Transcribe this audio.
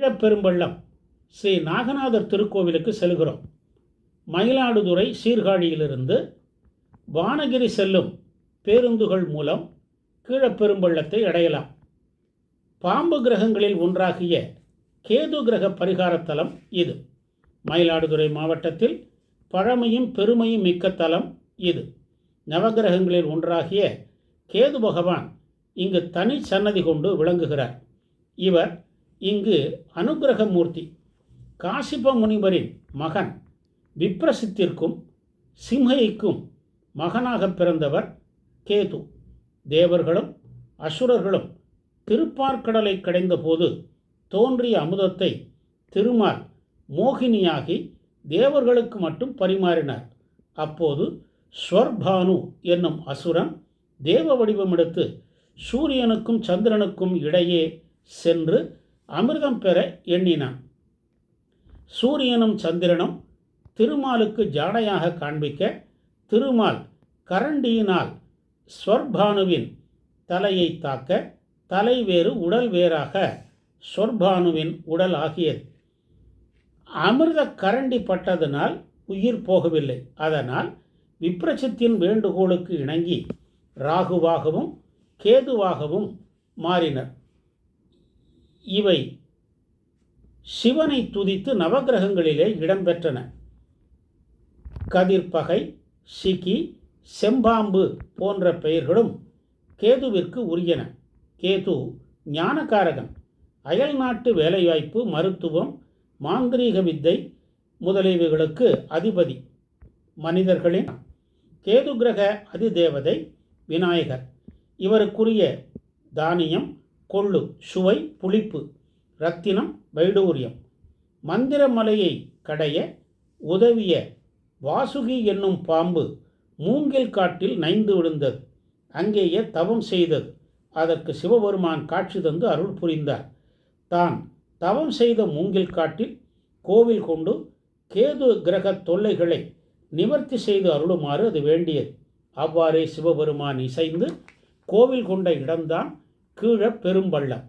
கீழப்பெரும்பள்ளம் ஸ்ரீ நாகநாதர் திருக்கோவிலுக்கு செல்கிறோம். மயிலாடுதுறை சீர்காழியிலிருந்து வானகிரி செல்லும் பேருந்துகள் மூலம் கீழப்பெரும்பள்ளத்தை அடையலாம். பாம்பு கிரகங்களில் ஒன்றாகிய கேது கிரக பரிகார தலம் இது. மயிலாடுதுறை மாவட்டத்தில் பழமையும் பெருமையும் மிக்க தலம் இது. நவகிரகங்களில் ஒன்றாகிய கேது பகவான் இங்கு தனி சன்னதி கொண்டு விளங்குகிறார். இவர் இங்கு அனுக்கிரகமூர்த்தி. காசிப முனிவரின் மகன் விப்ரசித்திற்கும் சிம்ஹைக்கும் மகனாக பிறந்தவர் கேது. தேவர்களும் அசுரர்களும் திருப்பார்கடலை கடைந்த போது தோன்றிய அமுதத்தை திருமால் மோகினியாகி தேவர்களுக்கு மட்டும் பரிமாறினார். அப்போது ஸ்வர்பானு என்னும் அசுரன் தேவ வடிவமெடுத்து சூரியனுக்கும் சந்திரனுக்கும் இடையே சென்று அமிர்தம் பெற எண்ணினான். சூரியனும் சந்திரனும் திருமாலுக்கு ஜாடையாக காண்பிக்க திருமால் கரண்டியினால் ஸ்வர்பானுவின் தலையை தாக்க தலை வேறு உடல் வேறாக ஸ்வர்பானுவின் உடல் ஆகியது. அமிர்த கரண்டி பட்டதனால் உயிர் போகவில்லை. அதனால் விப்ரசித்தின் வேண்டுகோளுக்கு இணங்கி ராகுவாகவும் கேதுவாகவும் மாறினர். இவை சிவனை துதித்து நவகிரகங்களிலே இடம்பெற்றன. கதிர்பகை, சிகி, செம்பாம்பு போன்ற பெயர்களும் கேதுவிற்கு உரியன. கேது ஞானகாரகன். அயல் நாட்டு வேலைவாய்ப்பு, மருத்துவம், மாந்திரீக வித்தை முதலியவைகளுக்கு அதிபதி. மனிதர்களின் கேது கிரக அதிதேவதை விநாயகர். இவருக்குரிய தானியம் கொள்ளு, சுவை, புளிப்பு, ரத்தினம், வைடூரியம். மந்திரமலையை கடைய உதவிய வாசுகி என்னும் பாம்பு மூங்கில் காட்டில் நைந்து விழுந்தது. அங்கேயே தவம் செய்தது. அதற்கு சிவபெருமான் காட்சி தந்து அருள் புரிந்தார். தான் தவம் செய்த மூங்கில் காட்டில் கோவில் கொண்டு கேது கிரக தொல்லைகளை நிவர்த்தி செய்து அருளுமாறு அது வேண்டியது. அவ்வாறே சிவபெருமான் இசைந்து கோவில் கொண்ட இடம்தான் கீழப்பெரும்பள்ளம்.